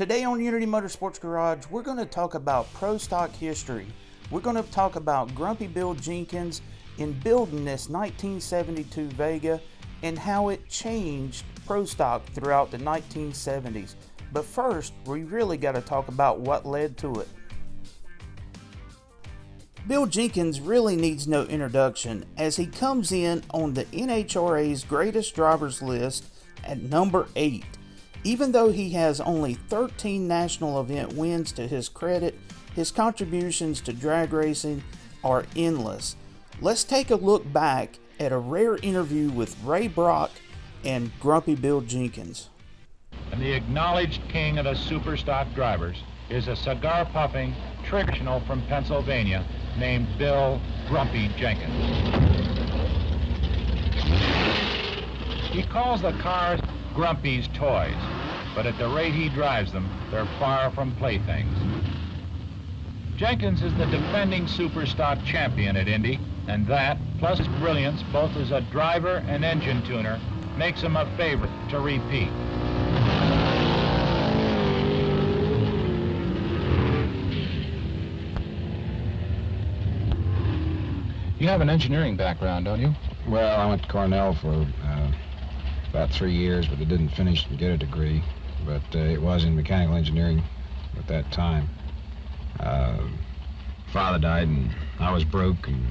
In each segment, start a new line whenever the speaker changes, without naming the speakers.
Today on Unity Motorsports Garage, we're going to talk about ProStock history. We're going to talk about Grumpy Bill Jenkins in building this 1972 Vega and how it changed ProStock throughout the 1970s. But first, we really got to talk about what led to it. Bill Jenkins really needs no introduction as he comes in on the NHRA's greatest drivers list at number 8. Even though he has only 13 national event wins to his credit, his contributions to drag racing are endless. Let's take a look back at a rare interview with Ray Brock and Grumpy Bill Jenkins.
And the acknowledged king of the superstock drivers is a cigar-puffing traditional from Pennsylvania named Bill Grumpy Jenkins. He calls the cars Grumpy's toys, but at the rate he drives them, they're far from playthings. Jenkins is the defending superstock champion at Indy, and that, plus his brilliance both as a driver and engine tuner, makes him a favorite to repeat.
You have an engineering background, don't you?
Well, I went to Cornell for about 3 years, but I didn't finish and get a degree. But it was in mechanical engineering at that time. Father died, and I was broke, and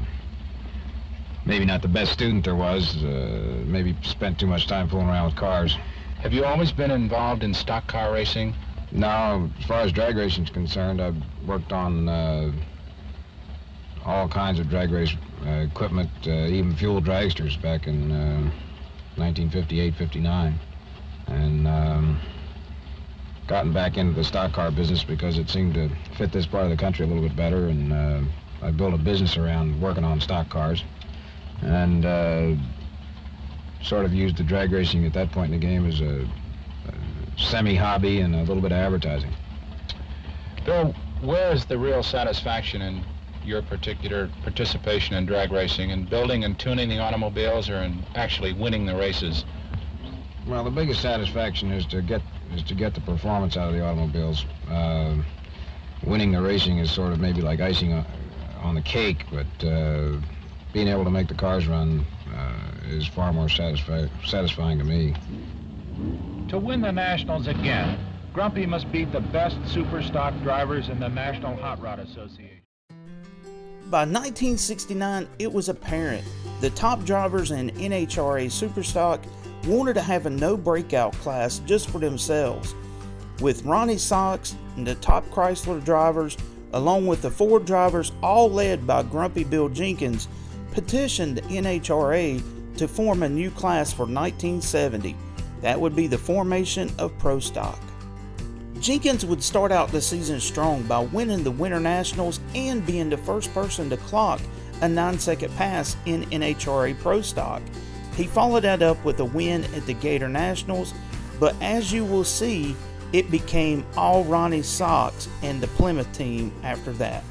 maybe not the best student there was. Maybe spent too much time fooling around with cars.
Have you always been involved in stock car racing?
No, as far as drag racing is concerned, I've worked on all kinds of drag race equipment, even fuel dragsters back in 1958, 59. And gotten back into the stock car business because it seemed to fit this part of the country a little bit better, and I built a business around working on stock cars, and sort of used the drag racing at that point in the game as a semi-hobby and a little bit of advertising.
Bill, where is the real satisfaction in your particular participation in drag racing, in building and tuning the automobiles, or in actually winning the races?
Well, the biggest satisfaction is to get the performance out of the automobiles. Winning the racing is sort of maybe like icing on the cake, but being able to make the cars run is far more satisfying to me.
To win the Nationals again, Grumpy must beat the best superstock drivers in the National Hot Rod Association.
By 1969, it was apparent the top drivers in NHRA Superstock wanted to have a no-breakout class just for themselves, with Ronnie Sox and the top Chrysler drivers, along with the Ford drivers, all led by Grumpy Bill Jenkins, petitioned the NHRA to form a new class for 1970. That would be the formation of ProStock. Jenkins would start out the season strong by winning the Winter Nationals and being the first person to clock a 9-second pass in NHRA ProStock. He followed that up with a win at the Gator Nationals, but as you will see, it became all Ronnie Sox and the Plymouth team after that.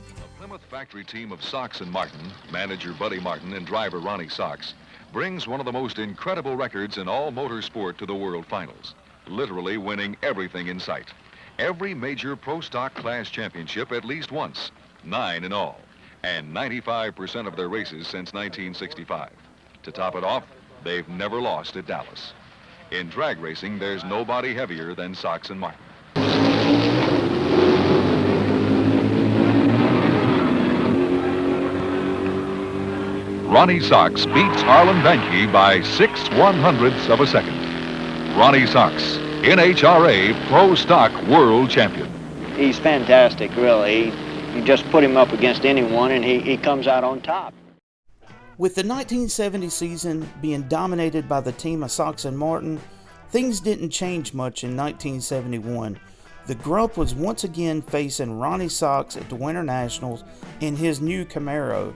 The Plymouth factory team of Sox and Martin, manager Buddy Martin and driver Ronnie Sox, brings one of the most incredible records in all motorsport to the World Finals, literally winning everything in sight. Every major ProStock class championship at least once, 9 in all, and 95% of their races since 1965. To top it off, they've never lost at Dallas. In drag racing, there's nobody heavier than Sox and Martin. Ronnie Sox beats Harlan Vanke by 6/100ths of a second. Ronnie Sox, NHRA ProStock World Champion.
He's fantastic, really. You just put him up against anyone and he comes out on top.
With the 1970 season being dominated by the team of Sox and Martin, things didn't change much in 1971. The Grump was once again facing Ronnie Sox at the Winter Nationals in his new Camaro,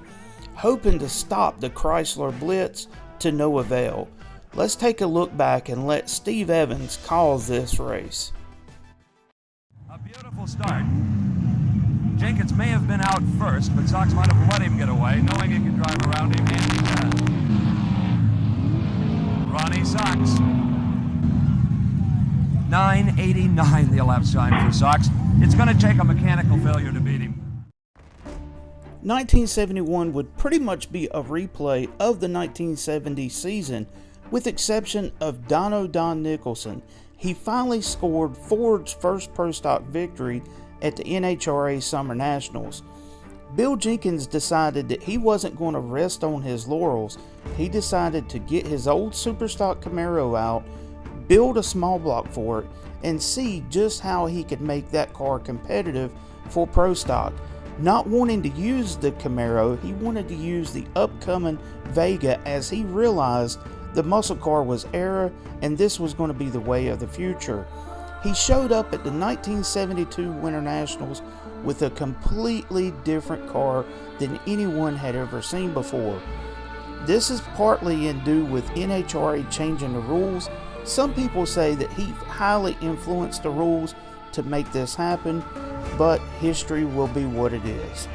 hoping to stop the Chrysler Blitz to no avail. Let's take a look back and let Steve Evans call this race.
A beautiful start. Jenkins may have been out first, but Sox might have let him get away, knowing he could drive around him, and he does. Ronnie Sox 9:89 the elapsed time for Sox. It's going to take a mechanical failure to beat him.
1971 would pretty much be a replay of the 1970 season, with exception of Don Nicholson. He finally scored Ford's first ProStock victory at the NHRA Summer Nationals. Bill Jenkins decided that he wasn't going to rest on his laurels. He decided to get his old Superstock Camaro out, build a small block for it, and see just how he could make that car competitive for ProStock. Not wanting to use the Camaro, he wanted to use the upcoming Vega, as he realized the muscle car was era and this was going to be the way of the future. He showed up at the 1972 Winter Nationals with a completely different car than anyone had ever seen before. This is partly in due with NHRA changing the rules. Some people say that he highly influenced the rules to make this happen, but history will be what it is.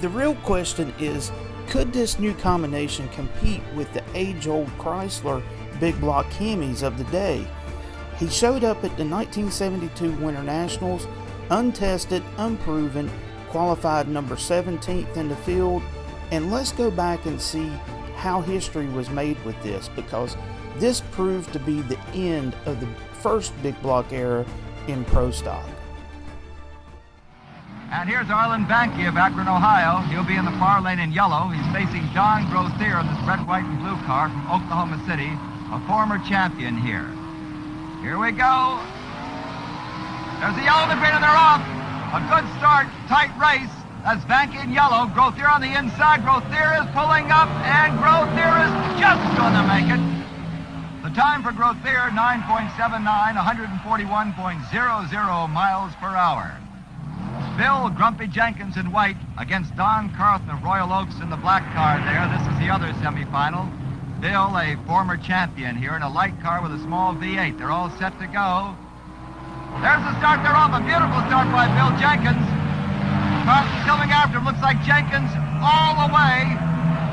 The real question is, could this new combination compete with the age-old Chrysler big block Hemis of the day? He showed up at the 1972 Winter Nationals, untested, unproven, qualified number 17th in the field, and let's go back and see how history was made with this, because this proved to be the end of the first big block era in ProStock.
And here's Arlen Banky of Akron, Ohio. He'll be in the far lane in yellow. He's facing Don Grothier in this red, white, and blue car from Oklahoma City, a former champion here. Here we go. There's the yellow, the green, and they're off. A good start, tight race. That's Banky in yellow. Grothier on the inside. Grothier is pulling up, and Grothier is just going to make it. The time for Grothier, 9.79, 141.00 miles per hour. Bill Grumpy Jenkins in white against Don Carthen of Royal Oaks in the black car there. This is the other semifinal. Bill, a former champion here in a light car with a small V8. They're all set to go. There's the start. They're off. A beautiful start by Bill Jenkins. Carthen's coming after him. Looks like Jenkins all the way.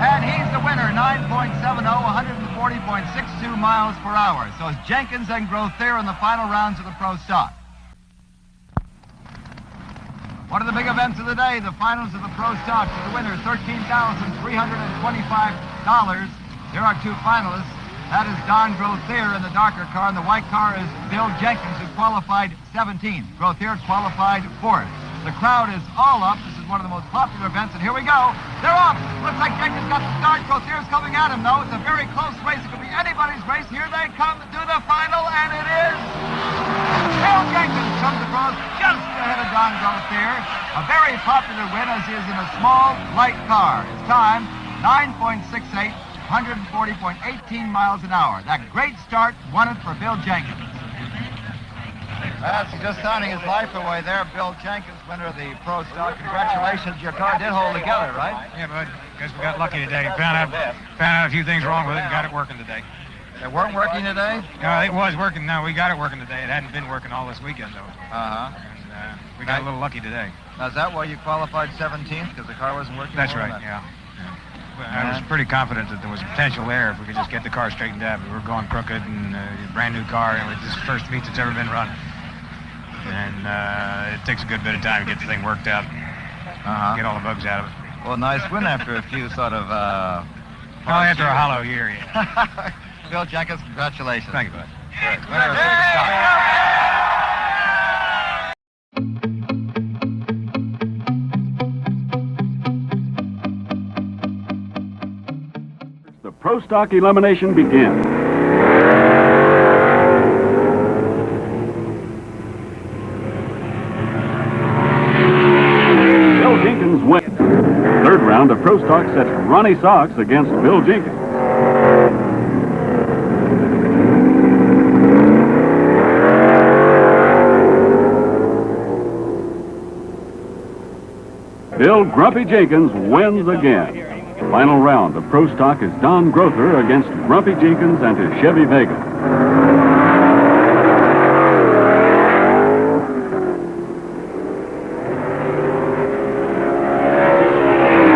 And he's the winner, 9.70, 140.62 miles per hour. So it's Jenkins and Grothier in the final rounds of the ProStock. One of the big events of the day, the finals of the ProStock. For the winner, $13,325. There are two finalists. That is Don Grothier in the darker car, and the white car is Bill Jenkins, who qualified 17th. Grothier qualified 4th. The crowd is all up. This is one of the most popular events, and here we go. They're off. Looks like Jenkins got the start. Grothier's coming at him, though. It's a very close race. It could be anybody's race. Here they come to the final, and it is Bill Jenkins comes across just ahead of Don Grothier. A very popular win, as he is in a small, light car. His time, 9.68, 140.18 miles an hour. That great start won it for Bill Jenkins. That's just signing his life away there. Bill Jenkins, winner of the ProStock. Congratulations. Your car did hold together, right?
Yeah, bud. Guess we got lucky today. Found out a few things wrong with it and got it working today.
They weren't working today?
No, it was working. No, we got it working today. It hadn't been working all this weekend, though.
Uh-huh.
And we got a little lucky today.
Now, is that why you qualified 17th, because the car wasn't working?
That's right, yeah. I was pretty confident that there was potential there if we could just get the car straightened out. We were going crooked and a brand new car, and it was the first meet that's ever been run. And it takes a good bit of time to get the thing worked out, get all the bugs out of it.
Well, nice win after a few sort of...
after a hollow year, yeah.
Bill Jenkins, congratulations.
Thank you, bud.
Good. Winner of ProStock.
The ProStock elimination begins. Bill Jenkins wins. Third round of ProStock sets Ronnie Sox against Bill Jenkins. Bill Grumpy Jenkins wins again. Final round of ProStock is Don Grothier against Grumpy Jenkins and his Chevy Vega.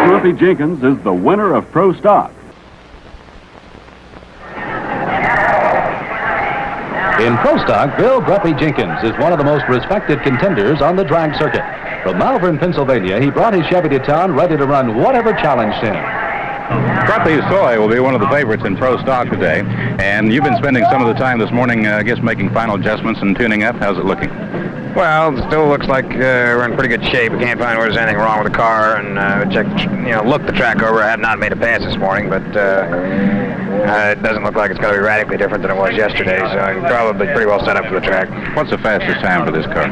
Grumpy Jenkins is the winner of ProStock.
In ProStock, Bill Grumpy Jenkins is one of the most respected contenders on the drag circuit. From Malvern, Pennsylvania, he brought his Chevy to town ready to run whatever challenged him.
Grumpy Soy will be one of the favorites in ProStock today, and you've been spending some of the time this morning, I guess, making final adjustments and tuning up. How's it looking?
Well, it still looks like we're in pretty good shape. We can't find where there's anything wrong with the car, and looked the track over. I have not made a pass this morning, but it doesn't look like it's going to be radically different than it was yesterday, so I'm probably pretty well set up for the track.
What's the fastest time for this car?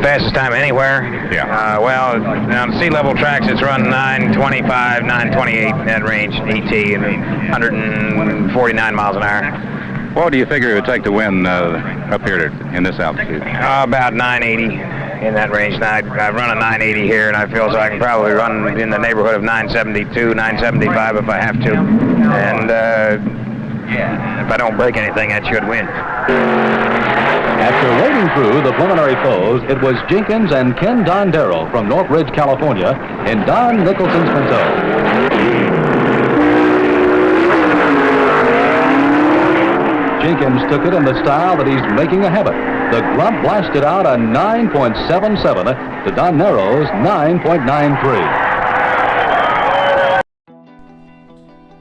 Fastest time anywhere?
Yeah.
Well, on sea-level tracks, it's run 9:25, 9:28, that range, ET, and 149 miles an hour.
What do you figure it would take to win up here in this altitude?
About 980 in that range. Now, I run a 980 here, and I feel so I can probably run in the neighborhood of 972, 975 if I have to. And if I don't break anything, that should win.
After wading through the preliminary foes, it was Jenkins and Ken Dondero from Northridge, California, in Don Nicholson's Pinto. Jenkins took it in the style that he's making a habit. The Grump blasted out a 9.77 to Dondero's 9.93.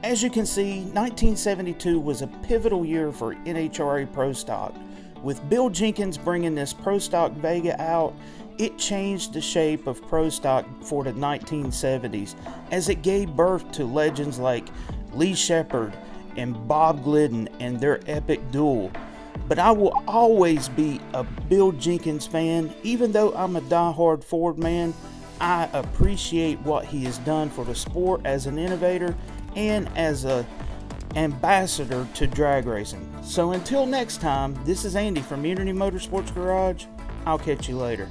As you can see, 1972 was a pivotal year for NHRA ProStock. With Bill Jenkins bringing this ProStock Vega out, it changed the shape of ProStock for the 1970s, as it gave birth to legends like Lee Shepard and Bob Glidden and their epic duel. But I will always be a Bill Jenkins fan. Even though I'm a diehard Ford man, I appreciate what he has done for the sport as an innovator and as an ambassador to drag racing. So until next time, this is Andy from Unity Motorsports Garage. I'll catch you later.